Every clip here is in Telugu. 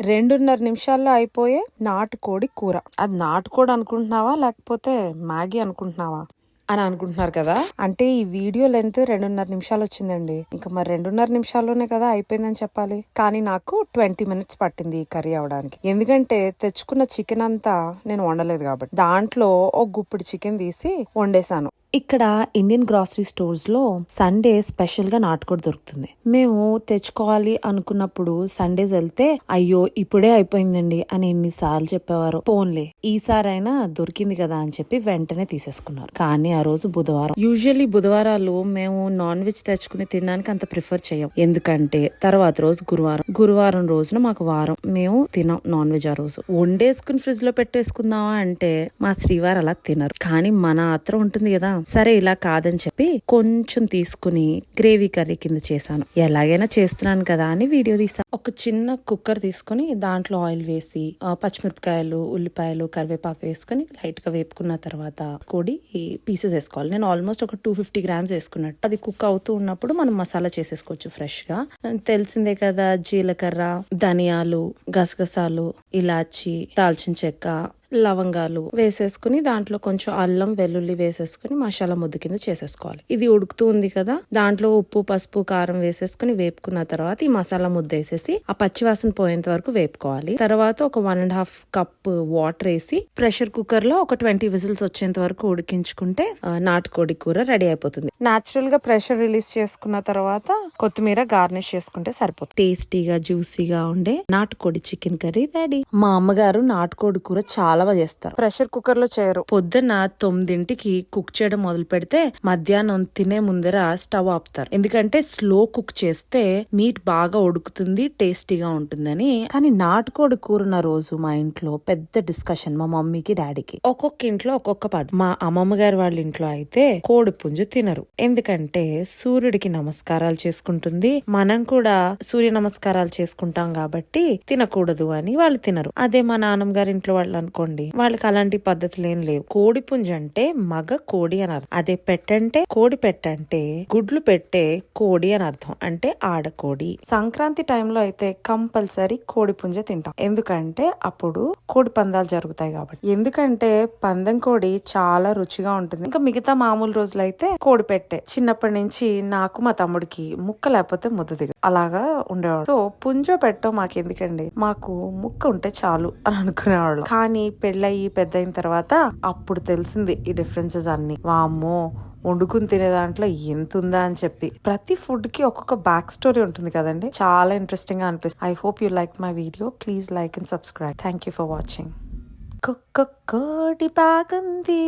2.5 నిమిషాల్లో అయిపోయే నాటుకోడి కూర. అది నాటుకోడి అనుకుంటున్నావా లేకపోతే మ్యాగీ అనుకుంటున్నావా అని అనుకుంటున్నారు కదా. అంటే ఈ వీడియో లెంత్ 2.5 నిమిషాలు వచ్చిందండి. ఇంకా మరి 2.5 నిమిషాల్లోనే కదా అయిపోయిందని చెప్పాలి. కానీ నాకు 20 మినిట్స్ పట్టింది ఈ కర్రీ అవడానికి. ఎందుకంటే తెచ్చుకున్న చికెన్ అంతా నేను వండలేదు కాబట్టి దాంట్లో ఒక గుప్పిడి చికెన్ తీసి వండేసాను. ఇక్కడ ఇండియన్ గ్రాసరీ స్టోర్స్ లో సండే స్పెషల్ గా నాటుకోడి దొరుకుతుంది. మేము తెచ్చుకోవాలి అనుకున్నప్పుడు సండేస్ వెళ్తే అయ్యో ఇప్పుడే అయిపోయిందండి అని ఎన్నిసార్లు చెప్పేవారు. పోన్లే ఈసారైనా దొరికింది కదా అని చెప్పి వెంటనే తీసేసుకున్నారు. కానీ ఆ రోజు బుధవారం. యూజువల్లీ బుధవారాలు మేము నాన్ వెజ్ తెచ్చుకుని తినడానికి అంత ప్రిఫర్ చేయం. ఎందుకంటే తర్వాత రోజు గురువారం రోజున మాకు వారం, మేము తినాం నాన్ వెజ్. ఆ రోజు వండేసుకుని ఫ్రిడ్జ్ లో పెట్టేసుకుందామా అంటే మా శ్రీవారు అలా తినరు. కానీ మన ఆత్రం ఉంటుంది కదా. సరే ఇలా కాదని చెప్పి కొంచెం తీసుకుని గ్రేవీ కర్రీ కింద చేశాను. ఎలాగైనా చేస్తున్నాను కదా అని వీడియో తీసా. ఒక చిన్న కుక్కర్ తీసుకుని దాంట్లో ఆయిల్ వేసి పచ్చిమిరపకాయలు, ఉల్లిపాయలు, కరివేపాకు వేసుకుని లైట్ గా వేపుకున్న తర్వాత కోడి పీసెస్ వేసుకోవాలి. నేను ఆల్మోస్ట్ ఒక 250 గ్రామ్స్ వేసుకున్నట్టు. అది కుక్ అవుతూ ఉన్నప్పుడు మనం మసాలా చేసేసుకోవచ్చు ఫ్రెష్ గా. తెలిసిందే కదా, జీలకర్ర, ధనియాలు, గసగసాలు, ఇలాచి, దాల్చిన చెక్క, లవంగాలు వేసేసుకుని దాంట్లో కొంచెం అల్లం, వెల్లుల్లి వేసేసుకుని మసాలా ముద్ద కింద చేసేసుకోవాలి. ఇది ఉడుకుతూ ఉంది కదా, దాంట్లో ఉప్పు, పసుపు, కారం వేసేసుకుని వేపుకున్న తర్వాత ఈ మసాలా ముద్ద వేసేసి ఆ పచ్చివాసన పోయేంత వరకు వేపుకోవాలి. తర్వాత ఒక 1.5 కప్ వాటర్ వేసి ప్రెషర్ కుక్కర్ లో ఒక 20 విజిల్స్ వచ్చేంత వరకు ఉడికించుకుంటే నాటుకోడి కూర రెడీ అయిపోతుంది. నాచురల్ గా ప్రెషర్ రిలీజ్ చేసుకున్న తర్వాత కొత్తిమీర గార్నిష్ చేసుకుంటే సరిపోతుంది. టేస్టీగా జ్యూసీగా ఉండే నాటుకోడి చికెన్ కర్రీ రెడీ. మా అమ్మగారు నాటుకోడి కూర చాలా బాగా చేస్తారు. ప్రెషర్ కుక్కర్ లో చేయరు. పొద్దున్న 9ంటికి కుక్ చేయడం మొదలు పెడితే మధ్యాహ్నం తినే ముందర స్టవ్ ఆపుతారు. ఎందుకంటే స్లో కుక్ చేస్తే మీట్ బాగా ఉడుకుతుంది, టేస్టీగా ఉంటుందని. కానీ నాటుకోడి కూర ఉన్న రోజు మా ఇంట్లో పెద్ద డిస్కషన్, మా మమ్మీకి, డాడీకి. ఒక్కొక్క ఇంట్లో ఒక్కొక్క పద్ధతి. మా అమ్మమ్మ గారి వాళ్ళ ఇంట్లో అయితే కోడి పుంజు తినరు. ఎందుకంటే సూర్యుడికి నమస్కారాలు చేసుకుంటుంది, మనం కూడా సూర్య నమస్కారాలు చేసుకుంటాం కాబట్టి తినకూడదు అని వాళ్ళు తినరు. అదే మా నాన్నమ్మ గారి ఇంట్లో వాళ్ళు అనుకోండి, వాళ్ళకి అలాంటి పద్ధతులు ఏం లేవు. కోడి పుంజు అంటే మగ కోడి అని అర్థం. అదే పెట్టంటే కోడి పెట్టంటే గుడ్లు పెట్టే కోడి అని అర్థం, అంటే ఆడకోడి. సంక్రాంతి టైంలో అయితే కంపల్సరీ కోడి పుంజ తింటాం. ఎందుకంటే అప్పుడు కోడి పందాలు జరుగుతాయి కాబట్టి. ఎందుకంటే పందెం కోడి చాలా రుచిగా ఉంటుంది. ఇంకా మిగతా మామూలు రోజులైతే కోడి పెట్టే. చిన్నప్పటి నుంచి నాకు మా తమ్ముడికి ముక్క లేకపోతే ముద్ద దిగదు, అలాగా ఉండేవాడు. సో పుంజో పెట్టో మాకెందుకండి, మాకు ముక్క ఉంటే చాలు అని అనుకునేవాళ్ళు. కానీ పెళ్ళయి పెద్ద అయిన తర్వాత అప్పుడు తెలిసింది ఈ డిఫరెన్సెస్ అన్ని. వామ్మో, వండుకుని తినే దాంట్లో ఎంత ఉందా అని చెప్పి. ప్రతి ఫుడ్ కి ఒక్కొక్క బ్యాక్ స్టోరీ ఉంటుంది కదండి, చాలా ఇంట్రెస్టింగ్ గా అనిపిస్తుంది. I hope you like my video. Please like and subscribe. Thank you for watching. కోడి బాగుంది,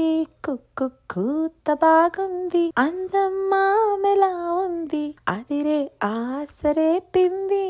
కూత బాగుంది, అందమ్మా మెలా ఉంది, అదిరే ఆసరే పింది.